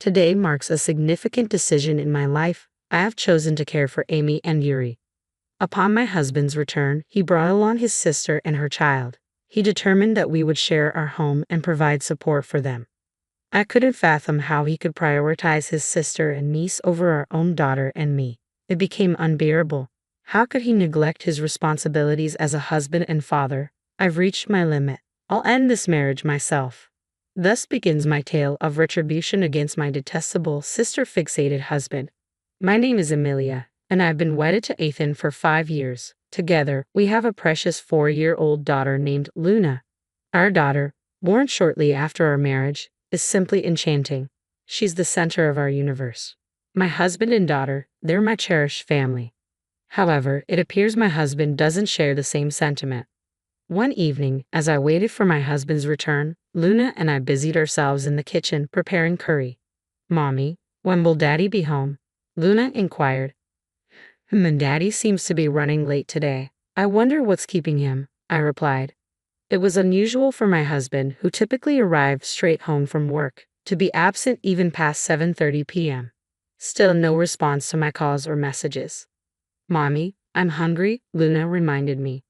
Today marks a significant decision in my life. I have chosen to care for Amy and Yuri. Upon my husband's return, he brought along his sister and her child. He determined that we would share our home and provide support for them. I couldn't fathom how he could prioritize his sister and niece over our own daughter and me. It became unbearable. How could he neglect his responsibilities as a husband and father? I've reached my limit. I'll end this marriage myself. Thus begins my tale of retribution against my detestable, sister-fixated husband. My name is Amelia, and I've been wedded to Ethan for 5 years. Together, we have a precious 4-year-old daughter named Luna. Our daughter, born shortly after our marriage, is simply enchanting. She's the center of our universe. My husband and daughter, they're my cherished family. However, it appears my husband doesn't share the same sentiment. One evening, as I waited for my husband's return, Luna and I busied ourselves in the kitchen preparing curry. "Mommy, when will Daddy be home?" Luna inquired. And Daddy seems to be running late today. I wonder what's keeping him," I replied. It was unusual for my husband, who typically arrived straight home from work, to be absent even past 7:30 p.m. Still no response to my calls or messages. "Mommy, I'm hungry," Luna reminded me.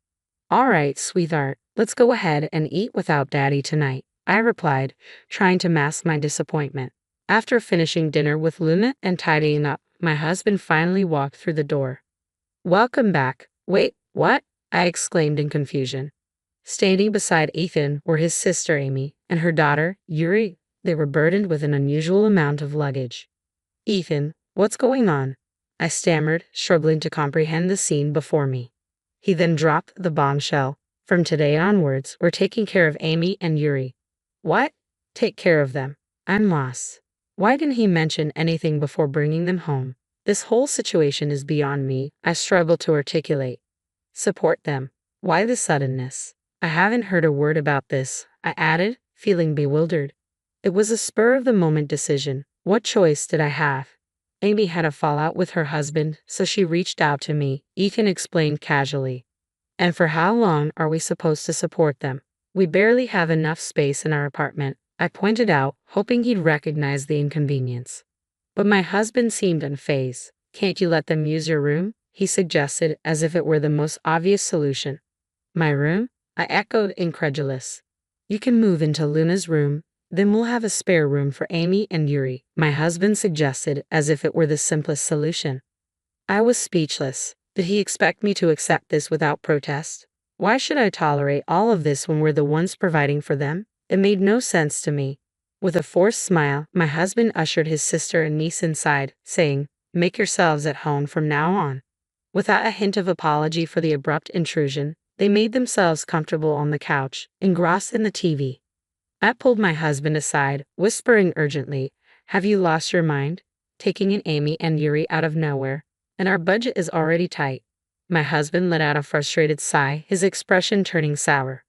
"All right, sweetheart, let's go ahead and eat without Daddy tonight," I replied, trying to mask my disappointment. After finishing dinner with Luna and tidying up, my husband finally walked through the door. "Welcome back." "Wait, what?" I exclaimed in confusion. Standing beside Ethan were his sister Amy and her daughter, Yuri. They were burdened with an unusual amount of luggage. "Ethan, what's going on?" I stammered, struggling to comprehend the scene before me. He then dropped the bombshell. "From today onwards, we're taking care of Amy and Yuri." "What? Take care of them?" I'm lost. Why didn't he mention anything before bringing them home? This whole situation is beyond me, I struggle to articulate. Support them. Why the suddenness? I haven't heard a word about this, I added, feeling bewildered. It was a spur-of-the-moment decision. What choice did I have? Amy had a fallout with her husband, so she reached out to me, Ethan explained casually. "And for how long are we supposed to support them? We barely have enough space in our apartment," I pointed out, hoping he'd recognize the inconvenience. But my husband seemed unfazed. "Can't you let them use your room?" he suggested, as if it were the most obvious solution. "My room?" I echoed, incredulous. "You can move into Luna's room. Then we'll have a spare room for Amy and Yuri," my husband suggested, as if it were the simplest solution. I was speechless. Did he expect me to accept this without protest? Why should I tolerate all of this when we're the ones providing for them? It made no sense to me. With a forced smile, my husband ushered his sister and niece inside, saying, "Make yourselves at home from now on." Without a hint of apology for the abrupt intrusion, they made themselves comfortable on the couch, engrossed in the TV. I pulled my husband aside, whispering urgently, "Have you lost your mind? Taking in Amy and Yuri out of nowhere, and our budget is already tight." My husband let out a frustrated sigh, his expression turning sour.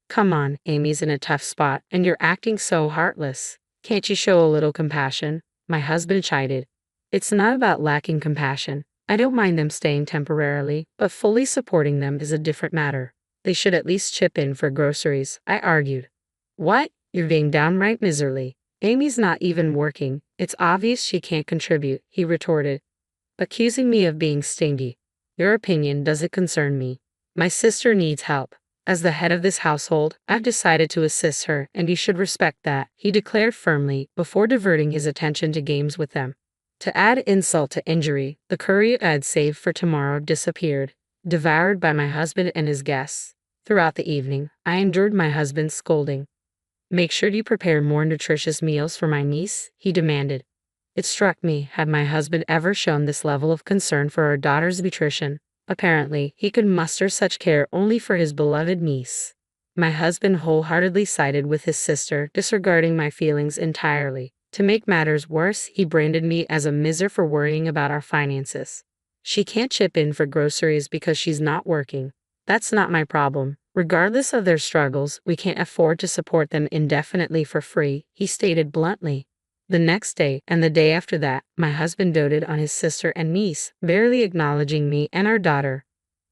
"Come on, Amy's in a tough spot, and you're acting so heartless. Can't you show a little compassion?" my husband chided. "It's not about lacking compassion. I don't mind them staying temporarily, but fully supporting them is a different matter. They should at least chip in for groceries," I argued. "What? You're being downright miserly. Amy's not even working. It's obvious she can't contribute," he retorted, accusing me of being stingy. "Your opinion doesn't concern me. My sister needs help. As the head of this household, I've decided to assist her, and you should respect that," he declared firmly, before diverting his attention to games with them. To add insult to injury, the curry I'd saved for tomorrow disappeared, devoured by my husband and his guests. Throughout the evening, I endured my husband's scolding. "Make sure you prepare more nutritious meals for my niece," he demanded. It struck me, had my husband ever shown this level of concern for our daughter's nutrition? Apparently, he could muster such care only for his beloved niece. My husband wholeheartedly sided with his sister, disregarding my feelings entirely. To make matters worse, he branded me as a miser for worrying about our finances. "She can't chip in for groceries because she's not working. That's not my problem. Regardless of their struggles, we can't afford to support them indefinitely for free," he stated bluntly. The next day, and the day after that, my husband doted on his sister and niece, barely acknowledging me and our daughter.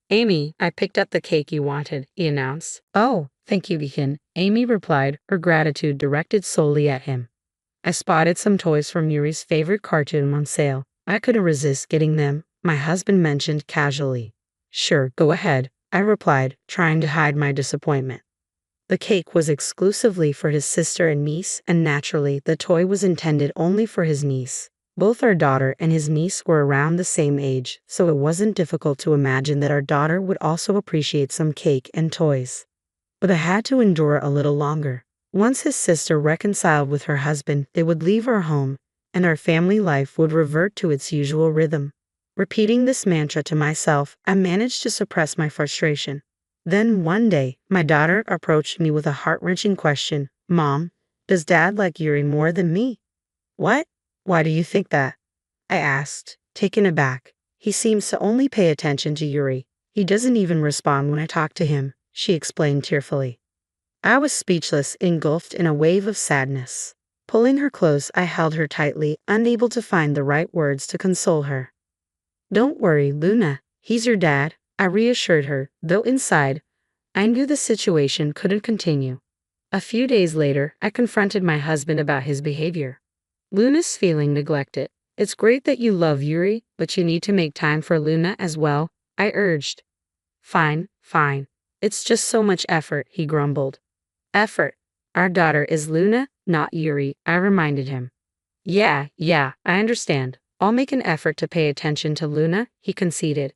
"Amy, I picked up the cake you wanted," he announced. "Oh, thank you, Ethan," Amy replied, her gratitude directed solely at him. I spotted some toys from Yuri's favorite cartoon on sale. I couldn't resist getting them, my husband mentioned casually. Sure, go ahead, I replied, trying to hide my disappointment. The cake was exclusively for his sister and niece, and naturally, the toy was intended only for his niece. Both our daughter and his niece were around the same age, so it wasn't difficult to imagine that our daughter would also appreciate some cake and toys. But I had to endure a little longer. Once his sister reconciled with her husband, they would leave our home, and our family life would revert to its usual rhythm. Repeating this mantra to myself, I managed to suppress my frustration. Then one day, my daughter approached me with a heart-wrenching question. Mom, does Dad like Yuri more than me? What? Why do you think that? I asked, taken aback. He seems to only pay attention to Yuri. He doesn't even respond when I talk to him, she explained tearfully. I was speechless, engulfed in a wave of sadness. Pulling her close, I held her tightly, unable to find the right words to console her. Don't worry, Luna. He's your dad, I reassured her, though inside, I knew the situation couldn't continue. A few days later, I confronted my husband about his behavior. Luna's feeling neglected. It's great that you love Yuri, but you need to make time for Luna as well, I urged. Fine. It's just so much effort, he grumbled. Effort. Our daughter is Luna, not Yuri, I reminded him. Yeah, I understand. I'll make an effort to pay attention to Luna, he conceded.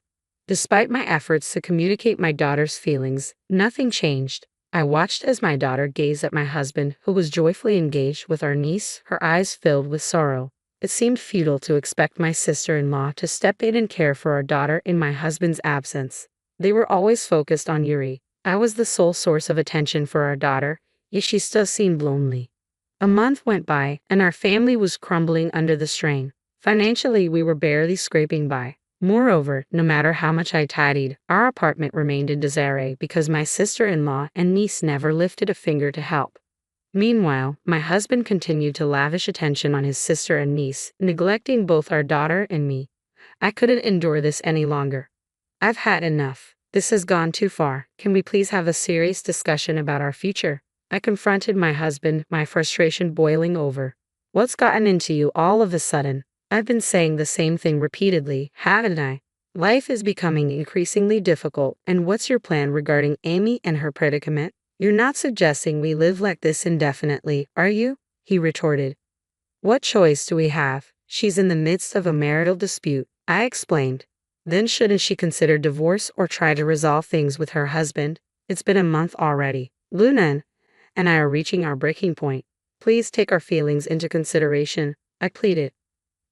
Despite my efforts to communicate my daughter's feelings, nothing changed. I watched as my daughter gazed at my husband, who was joyfully engaged with our niece, her eyes filled with sorrow. It seemed futile to expect my sister-in-law to step in and care for our daughter in my husband's absence. They were always focused on Yuri. I was the sole source of attention for our daughter, yet she still seemed lonely. A month went by, and our family was crumbling under the strain. Financially, we were barely scraping by. Moreover, no matter how much I tidied, our apartment remained in disarray because my sister-in-law and niece never lifted a finger to help. Meanwhile, my husband continued to lavish attention on his sister and niece, neglecting both our daughter and me. I couldn't endure this any longer. I've had enough. This has gone too far. Can we please have a serious discussion about our future? I confronted my husband, my frustration boiling over. What's gotten into you all of a sudden? I've been saying the same thing repeatedly, haven't I? Life is becoming increasingly difficult, and what's your plan regarding Amy and her predicament? You're not suggesting we live like this indefinitely, are you? He retorted. What choice do we have? She's in the midst of a marital dispute, I explained. Then shouldn't she consider divorce or try to resolve things with her husband? It's been a month already. Luna and I are reaching our breaking point. Please take our feelings into consideration, I pleaded.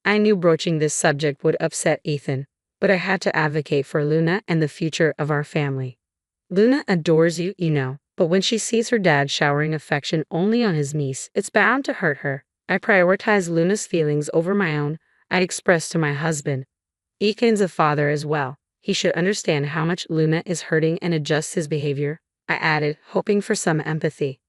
I knew broaching this subject would upset Ethan, but I had to advocate for Luna and the future of our family. Luna adores you, you know, but when she sees her dad showering affection only on his niece, it's bound to hurt her. I prioritize Luna's feelings over my own, I expressed to my husband. Ethan's a father as well. He should understand how much Luna is hurting and adjust his behavior, I added, hoping for some empathy.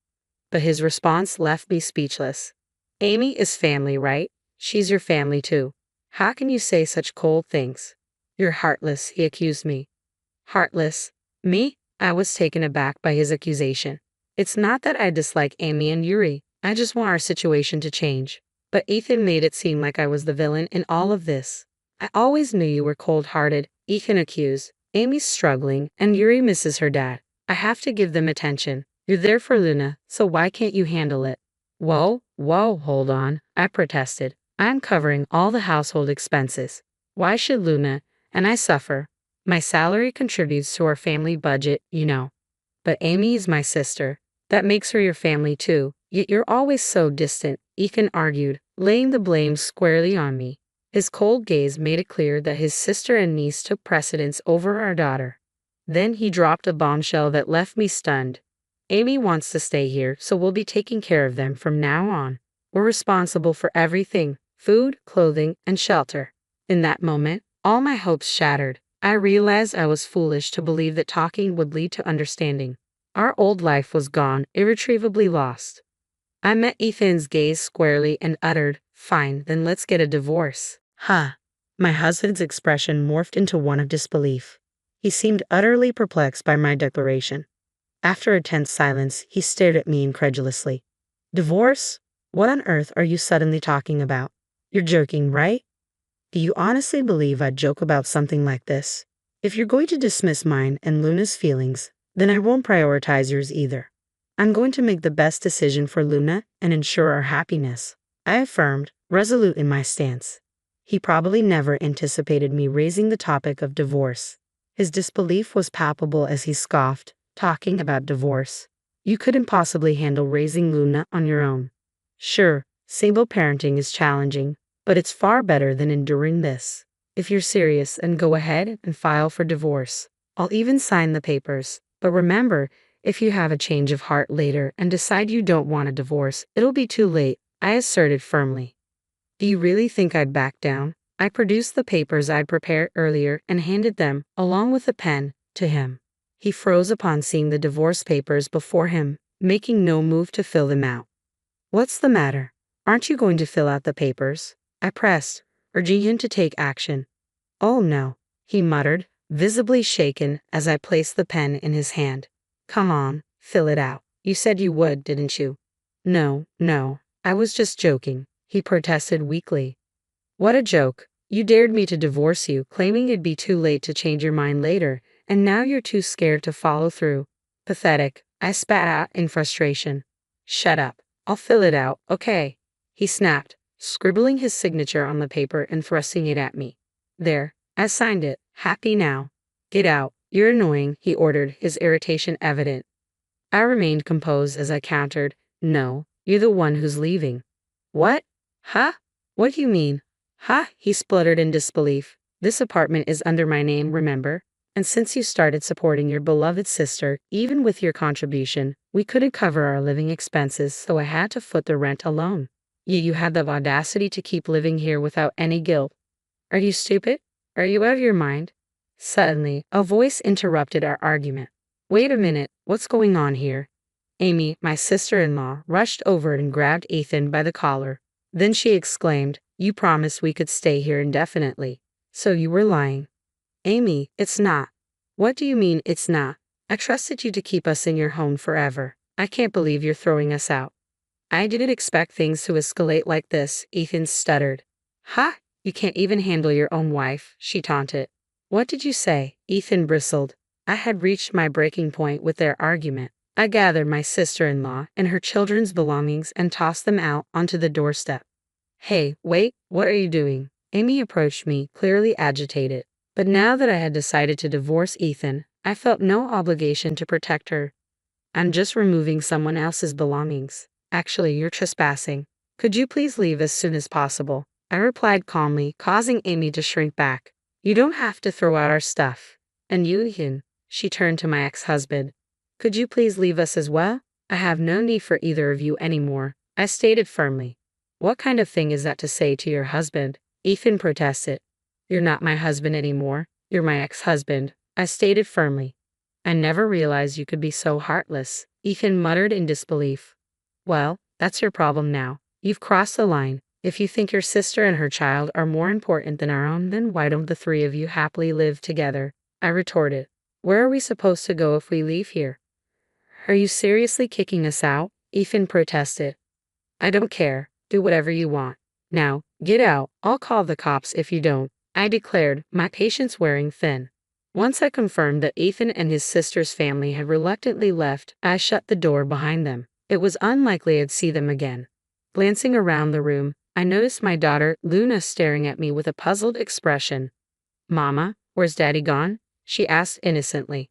But his response left me speechless. Amy is family, right? She's your family too. How can you say such cold things? You're heartless, he accused me. Heartless? Me? I was taken aback by his accusation. It's not that I dislike Amy and Yuri. I just want our situation to change. But Ethan made it seem like I was the villain in all of this. I always knew you were cold-hearted, Ethan accused. Amy's struggling, and Yuri misses her dad. I have to give them attention. You're there for Luna, so why can't you handle it? Whoa, hold on, I protested. I'm covering all the household expenses. Why should Luna and I suffer? My salary contributes to our family budget, you know. But Amy is my sister. That makes her your family too. Yet you're always so distant, Ethan argued, laying the blame squarely on me. His cold gaze made it clear that his sister and niece took precedence over our daughter. Then he dropped a bombshell that left me stunned. Amy wants to stay here, so we'll be taking care of them from now on. We're responsible for everything. Food, clothing, and shelter. In that moment, all my hopes shattered. I realized I was foolish to believe that talking would lead to understanding. Our old life was gone, irretrievably lost. I met Ethan's gaze squarely and uttered, "Fine, then let's get a divorce." Huh. My husband's expression morphed into one of disbelief. He seemed utterly perplexed by my declaration. After a tense silence, he stared at me incredulously. Divorce? What on earth are you suddenly talking about? You're joking, right? Do you honestly believe I'd joke about something like this? If you're going to dismiss mine and Luna's feelings, then I won't prioritize yours either. I'm going to make the best decision for Luna and ensure our happiness, I affirmed, resolute in my stance. He probably never anticipated me raising the topic of divorce. His disbelief was palpable as he scoffed, talking about divorce. You couldn't possibly handle raising Luna on your own. Sure, single parenting is challenging, but it's far better than enduring this. If you're serious, then go ahead and file for divorce. I'll even sign the papers. But remember, if you have a change of heart later and decide you don't want a divorce, it'll be too late, I asserted firmly. Do you really think I'd back down? I produced the papers I'd prepared earlier and handed them, along with a pen, to him. He froze upon seeing the divorce papers before him, making no move to fill them out. What's the matter? Aren't you going to fill out the papers? I pressed, urging him to take action. Oh no, he muttered, visibly shaken as I placed the pen in his hand. Come on, fill it out. You said you would, didn't you? No, I was just joking, he protested weakly. What a joke. You dared me to divorce you, claiming it'd be too late to change your mind later, and now you're too scared to follow through. Pathetic, I spat out in frustration. Shut up. I'll fill it out, okay? He snapped, scribbling his signature on the paper and thrusting it at me. There, I signed it, happy now. Get out, you're annoying, he ordered, his irritation evident. I remained composed as I countered, no, you're the one who's leaving. What? Huh? What do you mean? Huh? He spluttered in disbelief. This apartment is under my name, remember? And since you started supporting your beloved sister, even with your contribution, we couldn't cover our living expenses, so I had to foot the rent alone. Yet you had the audacity to keep living here without any guilt. Are you stupid? Are you out of your mind? Suddenly, a voice interrupted our argument. Wait a minute, what's going on here? Amy, my sister-in-law, rushed over and grabbed Ethan by the collar. Then she exclaimed, you promised we could stay here indefinitely. So you were lying. Amy, it's not. What do you mean it's not? I trusted you to keep us in your home forever. I can't believe you're throwing us out. I didn't expect things to escalate like this, Ethan stuttered. Ha! You can't even handle your own wife, she taunted. What did you say? Ethan bristled. I had reached my breaking point with their argument. I gathered my sister-in-law and her children's belongings and tossed them out onto the doorstep. Hey, wait, what are you doing? Amy approached me, clearly agitated. But now that I had decided to divorce Ethan, I felt no obligation to protect her. I'm just removing someone else's belongings. Actually, you're trespassing. Could you please leave as soon as possible? I replied calmly, causing Amy to shrink back. You don't have to throw out our stuff. And you, Ethan, she turned to my ex-husband. Could you please leave us as well? I have no need for either of you anymore, I stated firmly. What kind of thing is that to say to your husband? Ethan protested. You're not my husband anymore. You're my ex-husband, I stated firmly. I never realized you could be so heartless, Ethan muttered in disbelief. Well, that's your problem now. You've crossed the line. If you think your sister and her child are more important than our own, then why don't the three of you happily live together? I retorted. Where are we supposed to go if we leave here? Are you seriously kicking us out? Ethan protested. I don't care. Do whatever you want. Now, get out. I'll call the cops if you don't, I declared, my patience wearing thin. Once I confirmed that Ethan and his sister's family had reluctantly left, I shut the door behind them. It was unlikely I'd see them again. Glancing around the room, I noticed my daughter, Luna, staring at me with a puzzled expression. Mama, where's Daddy gone? She asked innocently.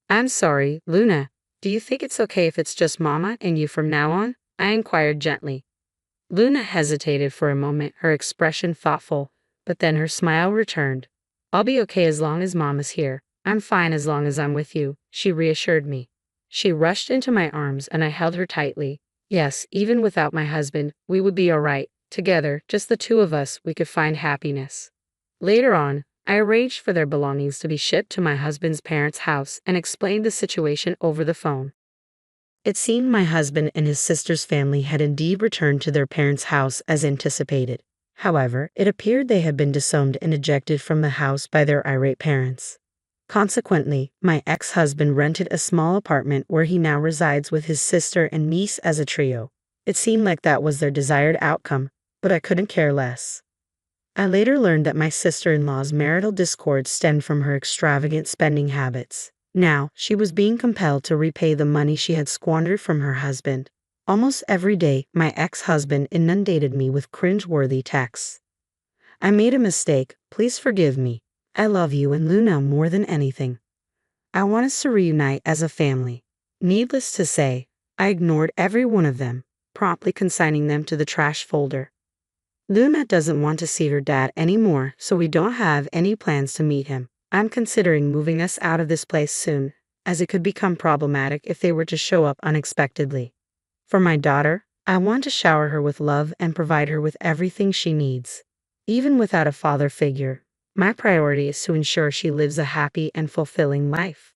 I'm sorry, Luna. Do you think it's okay if it's just Mama and you from now on? I inquired gently. Luna hesitated for a moment, her expression thoughtful, but then her smile returned. I'll be okay as long as Mama's here. I'm fine as long as I'm with you, she reassured me. She rushed into my arms and I held her tightly. Yes, even without my husband, we would be all right. Together, just the two of us, we could find happiness. Later on, I arranged for their belongings to be shipped to my husband's parents' house and explained the situation over the phone. It seemed my husband and his sister's family had indeed returned to their parents' house as anticipated. However, it appeared they had been disowned and ejected from the house by their irate parents. Consequently, my ex-husband rented a small apartment where he now resides with his sister and niece as a trio. It seemed like that was their desired outcome, but I couldn't care less. I later learned that my sister-in-law's marital discord stemmed from her extravagant spending habits. Now, she was being compelled to repay the money she had squandered from her husband. Almost every day, my ex-husband inundated me with cringe-worthy texts. I made a mistake, please forgive me. I love you and Luna more than anything. I want us to reunite as a family. Needless to say, I ignored every one of them, promptly consigning them to the trash folder. Luna doesn't want to see her dad anymore, so we don't have any plans to meet him. I'm considering moving us out of this place soon, as it could become problematic if they were to show up unexpectedly. For my daughter, I want to shower her with love and provide her with everything she needs. Even without a father figure, my priority is to ensure she lives a happy and fulfilling life.